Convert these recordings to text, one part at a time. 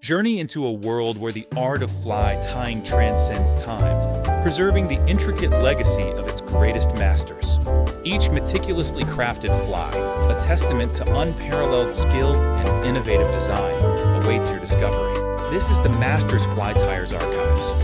Journey into a world where the art of fly tying transcends time, preserving the intricate legacy of its greatest masters. Each meticulously crafted fly, a testament to unparalleled skill and innovative design, awaits your discovery. This is the Masters Fly Tyers Archives.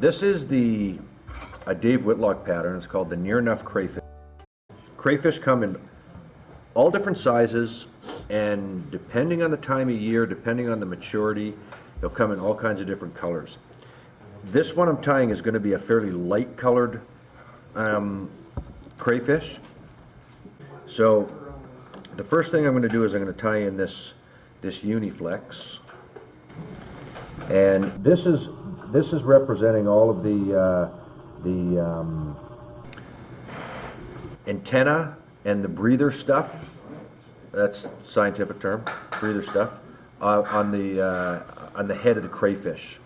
This is a Dave Whitlock pattern. It's called the near Nuff Crayfish. Crayfish come in all different sizes, and depending on the time of year, depending on the maturity, they'll come in all kinds of different colors. This one I'm tying is going to be a fairly light colored crayfish. So the first thing I'm going to do is I'm going to tie in this Uniflex, and this is representing all of the antenna and the breather stuff. That's scientific term, breather stuff, on the head of the crayfish.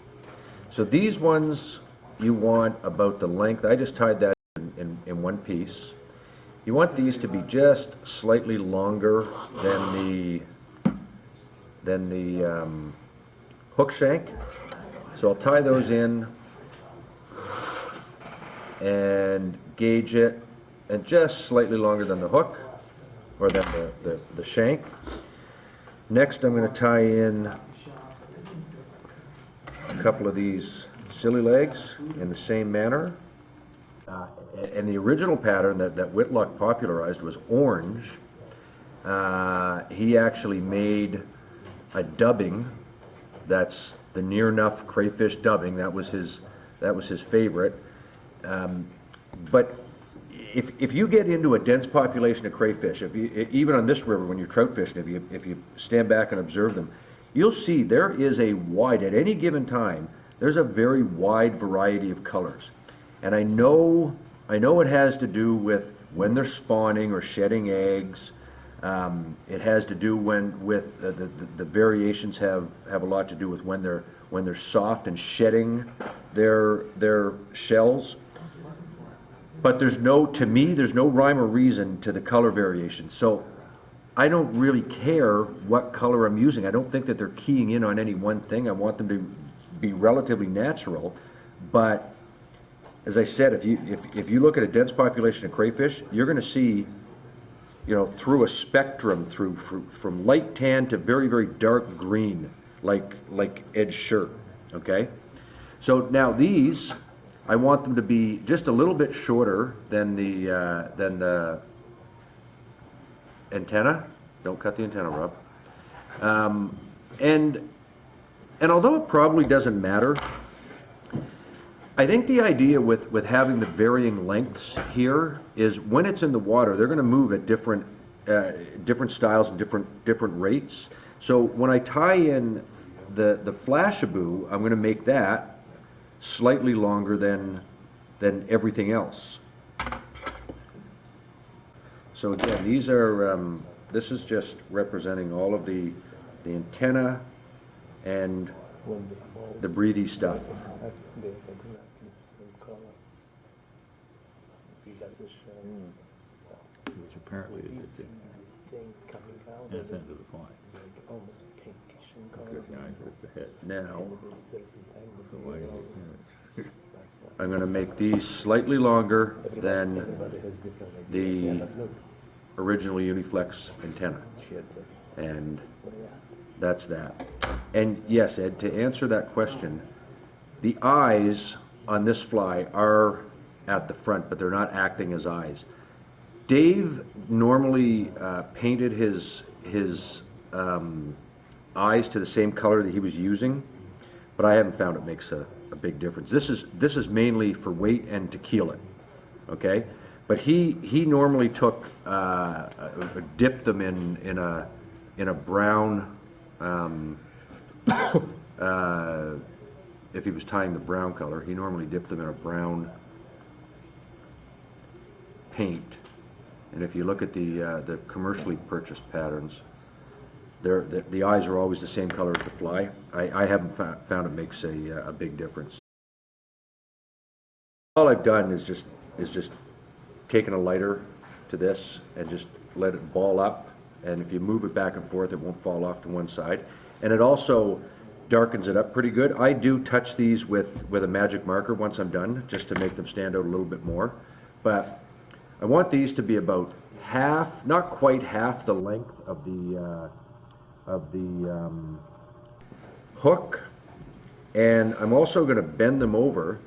So these ones you want about the length. I just tied that in one piece. You want these to be just slightly longer than the hook shank. So I'll tie those in and gauge it, and just slightly longer than the hook or than the shank. Next I'm going to tie in a couple of these silly legs in the same manner. And the original pattern that Whitlock popularized was orange. He actually made a dubbing. That's the near Nuff Crayfish dubbing. That was his favorite. But if you get into a dense population of crayfish, even on this river when you're trout fishing, if you stand back and observe them, you'll see there is at any given time, there's a very wide variety of colors. And I know it has to do with when they're spawning or shedding eggs. It has to do with the variations have a lot to do with when they're soft and shedding their shells. But to me there's no rhyme or reason to the color variation. So I don't really care what color I'm using. I don't think that they're keying in on any one thing. I want them to be relatively natural. But as I said, if you look at a dense population of crayfish, you're going to see, through a spectrum, from light tan to very, very dark green, like Ed's shirt. Okay, so now these, I want them to be just a little bit shorter than the antenna. Don't cut the antenna, Rob. And although it probably doesn't matter, I think the idea with having the varying lengths here is when it's in the water, they're going to move at different styles and different rates. So when I tie in the Flashaboo, I'm going to make that slightly longer than everything else. So again, these are this is just representing all of the antenna and the breathy stuff. Which apparently is a in the sense of the fly. It's the head. Now, I'm going to make these slightly longer than the original Uniflex antenna. And that's that. And yes, Ed, to answer that question, the eyes on this fly are at the front, but they're not acting as eyes. Dave normally painted his eyes to the same color that he was using, but I haven't found it makes a big difference. This is mainly for weight and to keel it, okay? But he normally dipped them in a brown. If he was tying the brown color, he normally dipped them in a brown paint. And if you look at the commercially purchased patterns, the eyes are always the same color as the fly. I haven't found it makes a big difference. All I've done is just taken a lighter to this and just let it ball up, and if you move it back and forth, it won't fall off to one side. And it also darkens it up pretty good. I do touch these with a magic marker once I'm done, just to make them stand out a little bit more. But I want these to be about half, not quite half the length of the hook. And I'm also going to bend them over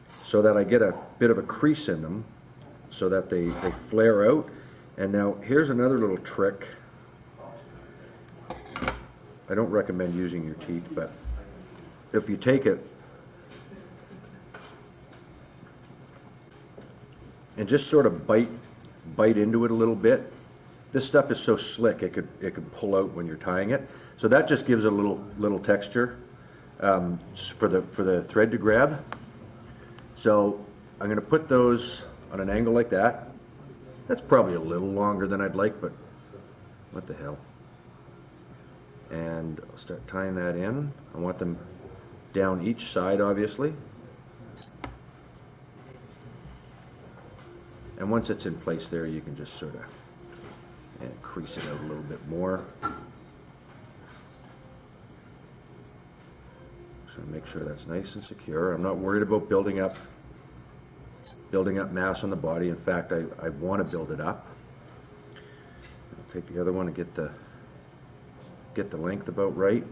so that I get a bit of a crease in them so that they flare out. And now here's another little trick. I don't recommend using your teeth, but if you take it and just sort of bite into it a little bit, this stuff is so slick it could pull out when you're tying it. So that just gives it a little texture for the thread to grab. So I'm going to put those on an angle like that. That's probably a little longer than I'd like, but what the hell. And I'll start tying that in. I want them down each side, obviously. And once it's in place there, you can just sort of crease it out a little bit more. So make sure that's nice and secure. I'm not worried about building up mass on the body. In fact, I want to build it up. I'll take the other one and get the length about right.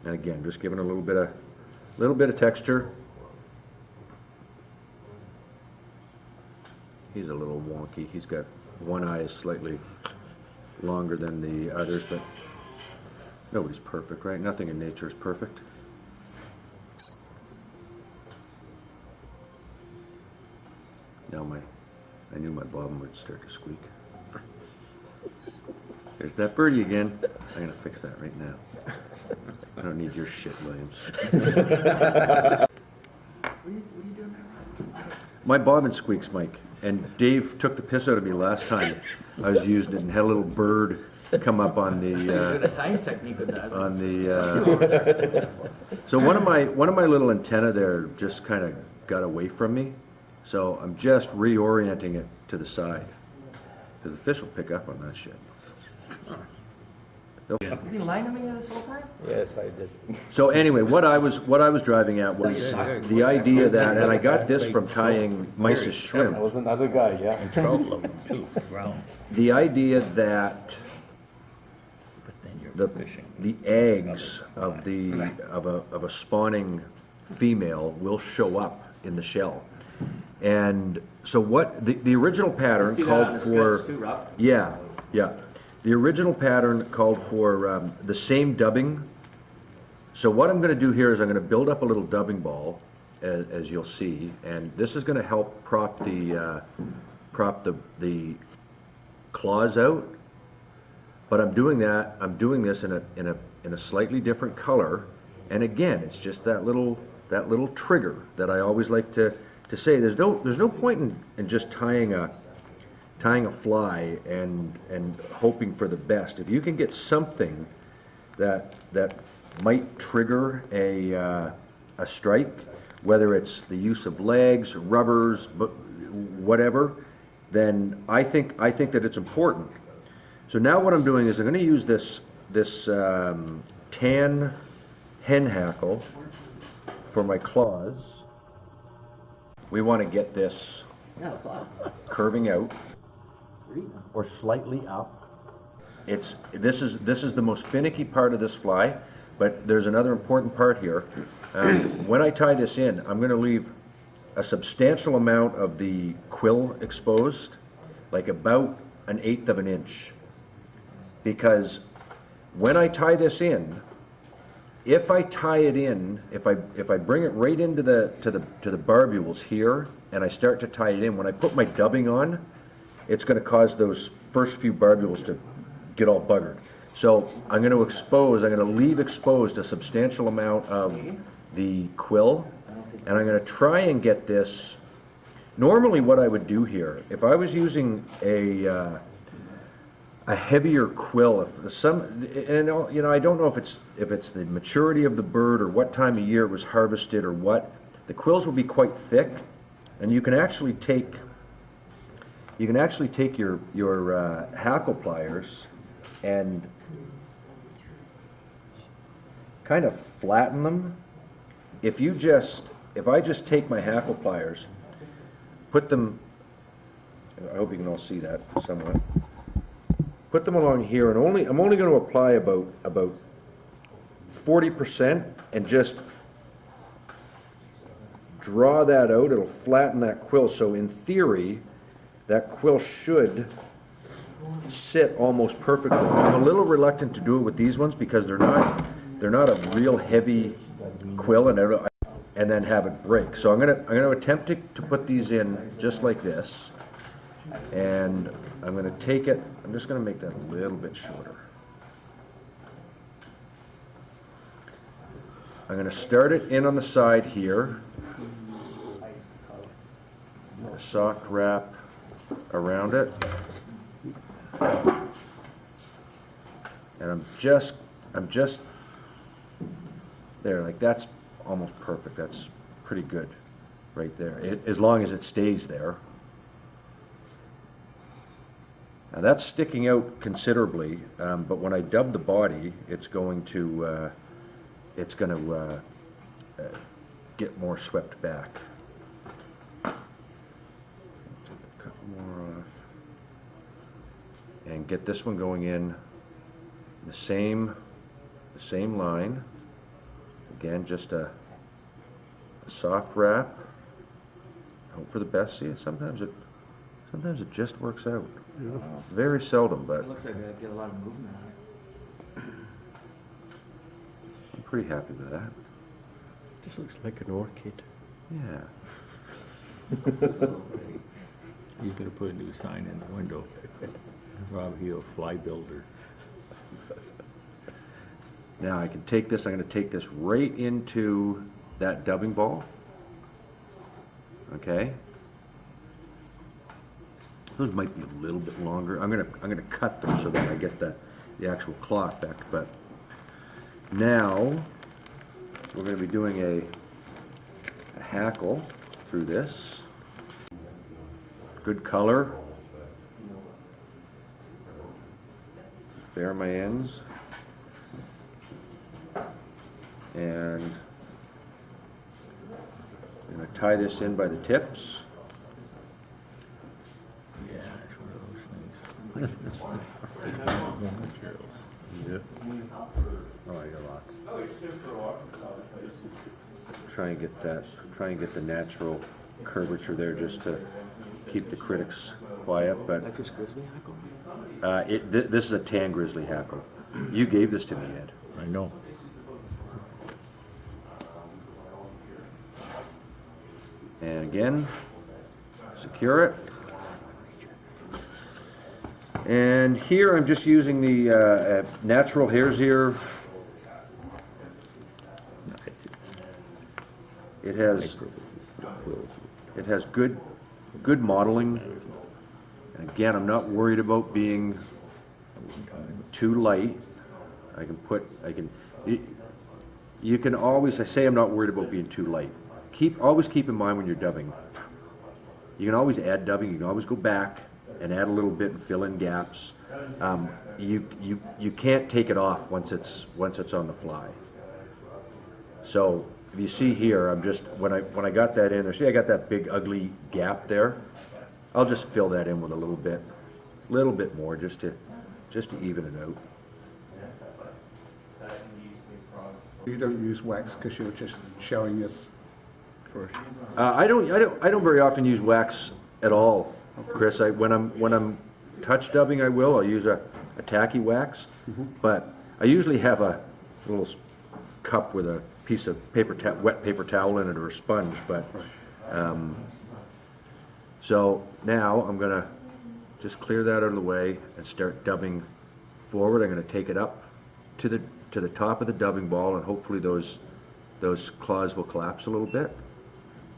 And again, just giving a little bit of texture. He's a little wonky. He's got one eye is slightly longer than the others, but nobody's perfect, right? Nothing in nature is perfect. Now I knew my bobbin would start to squeak. There's that birdie again. I'm gonna fix that right now. I don't need your shit, Williams. What are you doing there? My bobbin squeaks, Mike, and Dave took the piss out of me last time I was using it and had a little bird come up on the Good a time technique with that. on the so one of my little antenna there just kind of got away from me, so I'm just reorienting it to the side because the fish will pick up on that shit. Have you been lying to me this whole time? Yes, I did. So anyway, what I was driving at was the idea that, and I got this from tying mice's That shrimp, was another guy, yeah. And trout love them too, brown, the idea that but then you're the fishing. eggs of a spawning female will show up in the shell. And so what the original pattern called for, yeah. The original pattern called for the same dubbing. So what I'm going to do here is I'm going to build up a little dubbing ball, as you'll see, and this is going to help prop the claws out. But I'm doing this in a slightly different color, and again, it's just that little trigger that I always like to say. There's no point in just tying a fly and hoping for the best. If you can get something that might trigger a strike, whether it's the use of legs, rubbers, but whatever, then I think that it's important. So now what I'm doing is I'm going to use this tan hen hackle for my claws. We want to get this curving out or slightly up. This is the most finicky part of this fly, but there's another important part here. When I tie this in, I'm going to leave a substantial amount of the quill exposed, like about 1/8 of an inch, because when I tie this in, if I tie it in, if I bring it right into the barbules here and I start to tie it in, when I put my dubbing on, it's going to cause those first few barbules to get all buggered. So I'm going to leave exposed a substantial amount of the quill, and I'm going to try and get this Normally what I would do here, if I was using a heavier quill, if some, and you know, I don't know if it's the maturity of the bird or what time of year it was harvested or what, the quills will be quite thick, and you can actually take your hackle pliers and kind of flatten them. If I just take my hackle pliers, put them, I hope you can all see that somewhat, put them along here, and I'm only going to apply about 40% and just draw that out. It'll flatten that quill, so in theory that quill should sit almost perfectly. I'm a little reluctant to do it with these ones because they're not a real heavy quill, and then have it break. So I'm gonna attempt to put these in just like this, and I'm gonna take it. I'm just gonna make that a little bit shorter. I'm gonna start it in on the side here. A soft wrap around it, and I'm just there, like that's almost perfect. That's pretty good right there, as long as it stays there. Now that's sticking out considerably, but when I dub the body, it's going to get more swept back. Take a couple more off, and get this one going in the same line. Again, just a soft wrap. Hope for the best. See, sometimes it just works out. Yeah. Very seldom, but It looks like I get a lot of movement on it. I'm pretty happy with that. Just looks like an orchid. Yeah. He's gonna put a new sign in the window. Rob Heel, fly builder. Now I can take this. I'm going to take this right into that dubbing ball. Okay. Those might be a little bit longer. I'm gonna cut them so that I get the actual claw effect. But now we're going to be doing a hackle through this. Good color. Bare my ends. And I'm going to tie this in by the tips. Yeah, it's one of those things. Materials. Yeah. Oh, I got lots. Try and get the natural curvature there, just to keep the critics quiet. But That's just grizzly hackle? this is a tan grizzly hackle. You gave this to me, Ed. I know. And again, secure it. And here I'm just using the natural hare's ear. It has good modeling. And again, I'm not worried about being too light. You can always, I say I'm not worried about being too light. Always keep in mind when you're dubbing, you can always add dubbing, you can always go back and add a little bit and fill in gaps. You can't take it off once it's on the fly. So if you see here, I'm just, when I got that in there, see I got that big ugly gap there? I'll just fill that in with a little bit more, just to even it out. You don't use wax because you're just showing us first. I don't very often use wax at all, Chris. When I'm touch dubbing, I'll use a tacky wax, but I usually have a little cup with a piece of wet paper towel in it, or a sponge. But so now I'm gonna just clear that out of the way and start dubbing forward. I'm gonna take it up to the top of the dubbing ball, and hopefully those claws will collapse a little bit.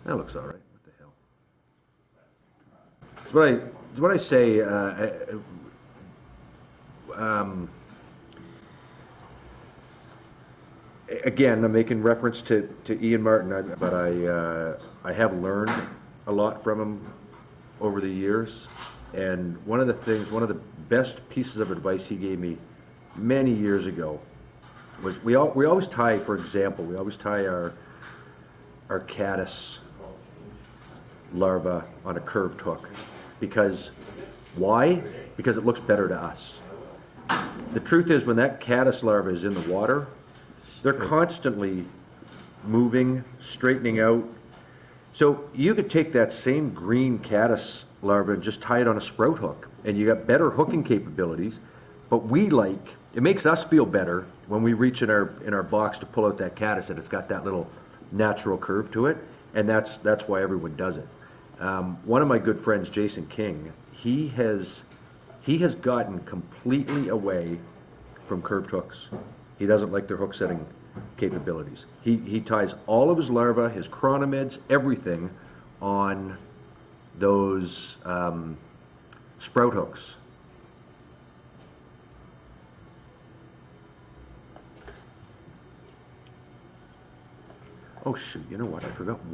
That looks all right. What the hell? it's what I say. Again, I'm making reference to Ian Martin, but I have learned a lot from him over the years. And one of the best pieces of advice he gave me many years ago was we always tie, for example, our caddis larva on a curved hook. Because, why? Because it looks better to us. The truth is, when that caddis larva is in the water, they're constantly moving, straightening out. So you could take that same green caddis larva and just tie it on a sprout hook, and you got better hooking capabilities. But it makes us feel better when we reach in our box to pull out that caddis, that it's got that little natural curve to it, and that's why everyone does it. One of my good friends, Jason King, he has gotten completely away from curved hooks. He doesn't like their hook setting capabilities. He ties all of his larvae, his chronomids, everything on those sprout hooks. Oh shoot, you know what, I forgot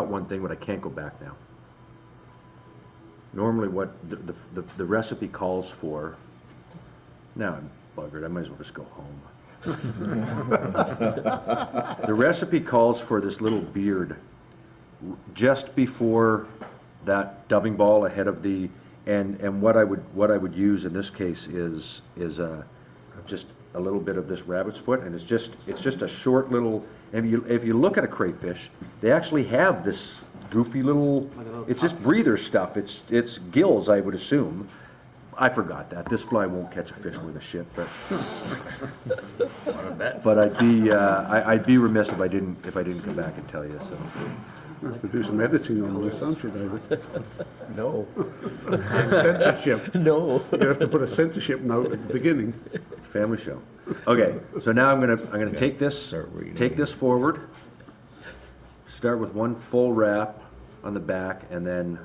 one thing, but I can't go back now. Normally what the recipe calls for, now I'm buggered, I might as well just go home. The recipe calls for this little beard just before that dubbing ball ahead of and what I would use in this case is just a little bit of this rabbit's foot, and it's just a short little. If you look at a crayfish, they actually have this goofy little. It's just breather stuff. It's gills, I would assume. I forgot that. This fly won't catch a fish with a shit, but I'd be remiss if I didn't come back and tell you. So You have to do some editing on this, don't you, David? No. Censorship. No. You have to put a censorship note at the beginning. it's a family show. Okay, so now I'm gonna take this forward. Start with one full wrap on the back, and then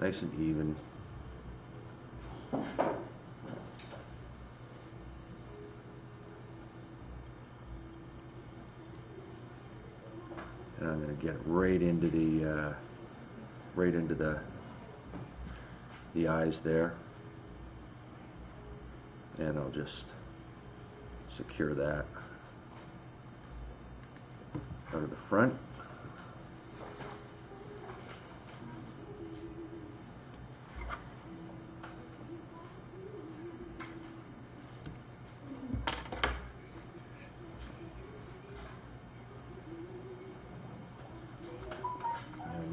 nice and even. And I'm going to get right into the eyes there, and I'll just secure that out of the front.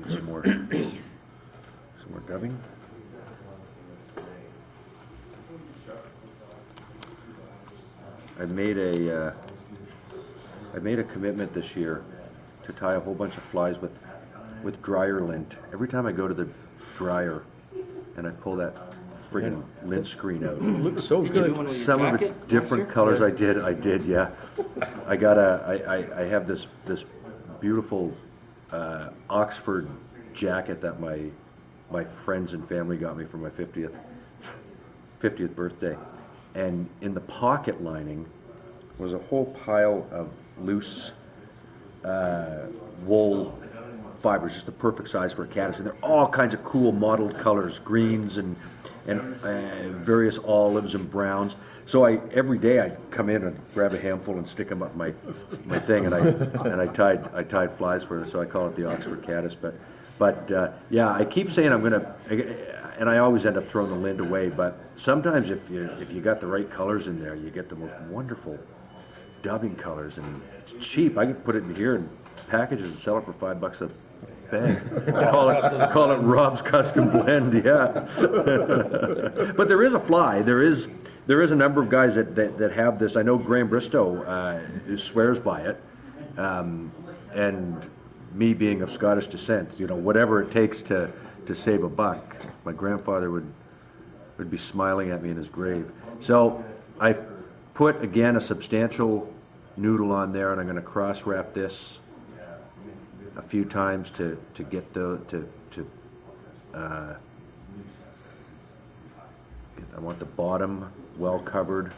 Some more dubbing. I made a commitment this year to tie a whole bunch of flies with dryer lint. Every time I go to the dryer and I pull that friggin' lint screen out. It looks so good. Some of it's different colors. I did, yeah. I have this beautiful Oxford jacket that my friends and family got me for my 50th birthday, and in the pocket lining was a whole pile of loose wool fibers, just the perfect size for a caddis, and they're all kinds of cool mottled colors, greens and various olives and browns. So every day I'd come in and grab a handful and stick them up my thing, and I tied flies for it. So I call it the Oxford caddis. But yeah, I keep saying I'm gonna, and I always end up throwing the lint away. But sometimes if you got the right colors in there, you get the most wonderful dubbing colors, and it's cheap. I could put it in here and packages and sell it for $5 a bag. Call it Rob's Custom Blend, yeah. But there is a fly. There is a number of guys that have this. I know Graham Bristow swears by it, and me being of Scottish descent, whatever it takes to save a buck. My grandfather would be smiling at me in his grave. So I've put again a substantial noodle on there, and I'm going to cross wrap this a few times to get I want the bottom well covered.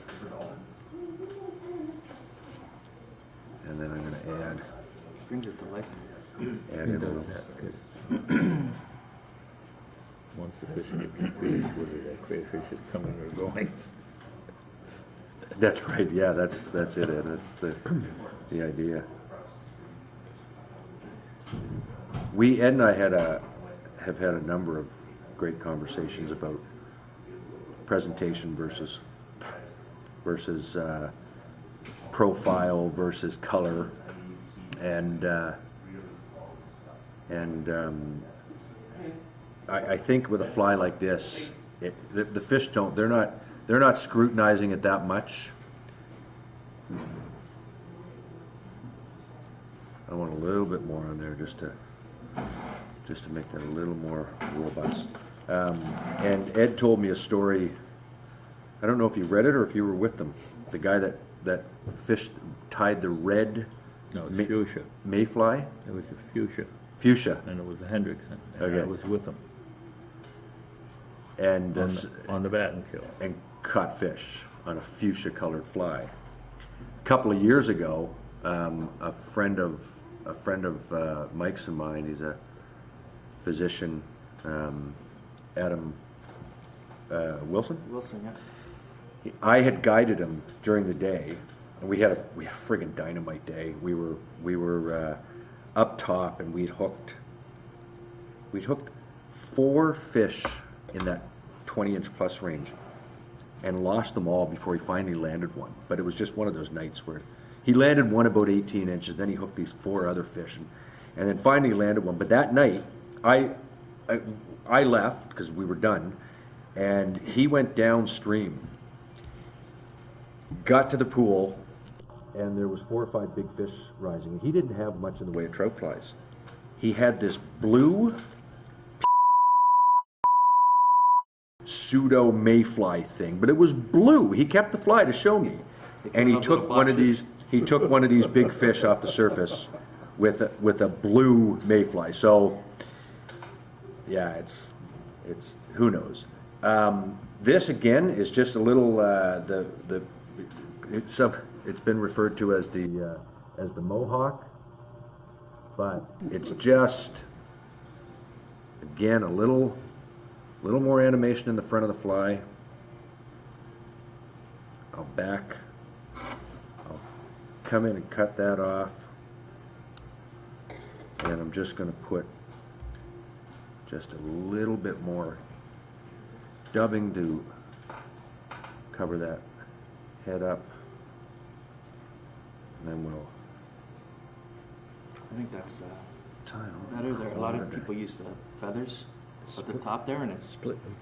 And then I'm gonna add Brings it to life. in It a little. does that, because once the fish get confused whether that crayfish is coming or going. That's right, yeah, that's it, Ed, that's the idea. Ed and I have had a number of great conversations about presentation versus profile versus color, and I think with a fly like this, the fish they're not scrutinizing it that much. I want a little bit more on there just to make that a little more robust. And Ed told me a story. I don't know if you read it or if you were with them. The guy that fish tied the red No, it's fuchsia. mayfly, It was a fuchsia, fuchsia, and it was a Hendrickson, and I Okay. was with them and on the batting kill. and caught fish on a fuchsia colored fly. A couple of years ago, a friend of Mike's and mine, he's a physician, Adam Wilson. Wilson, yeah. I had guided him during the day, and we had a friggin' dynamite day. We were up top, and we'd hooked 4 fish in that 20-inch plus range, and lost them all before he finally landed one. But it was just one of those nights where he landed one about 18 inches, then he hooked these 4 other fish, and then finally landed one. But that night, I left because we were done, and he went downstream, got to the pool, and there was 4 or 5 big fish rising. He didn't have much in the way of trout flies. He had this blue pseudo mayfly thing, but it was blue. He kept the fly to show me, and he took one of these. He took one of these big fish off the surface with a blue mayfly. So, yeah, it's who knows. This again is just a little it's been referred to as the mohawk, but it's just again a little more animation in the front of the fly. I'll come in and cut that off, and I'm just going to put just a little bit more dubbing to cover that head up, and then we'll I think that's tie it over. better there. A lot of people use the feathers at the top there, and it's Split them.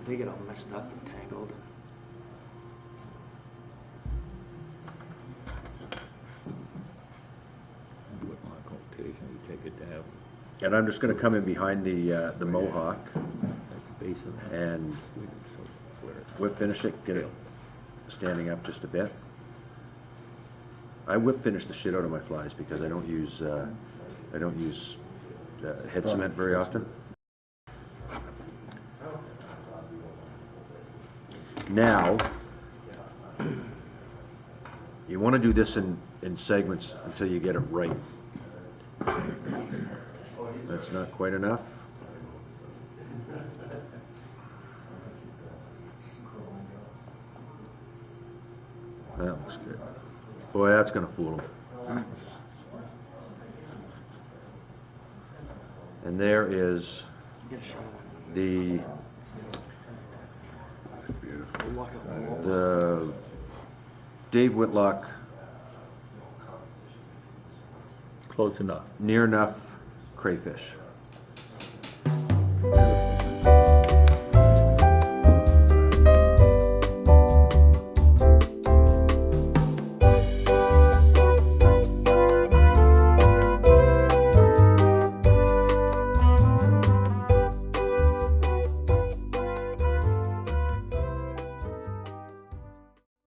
they get all messed up and tangled. Whitlock will occasionally take it down And I'm just going to come in behind the mohawk at the base of that. and We did so flare it. whip finish it, get it standing up just a bit. I whip finish the shit out of my flies because I don't use head cement very often. Now, you want to do this in segments until you get it right. That's not quite enough. That looks good. Boy, that's gonna fool them. And there is Get a shot of the that. We'll walk up the wall. the Dave Whitlock Close enough. near enough crayfish.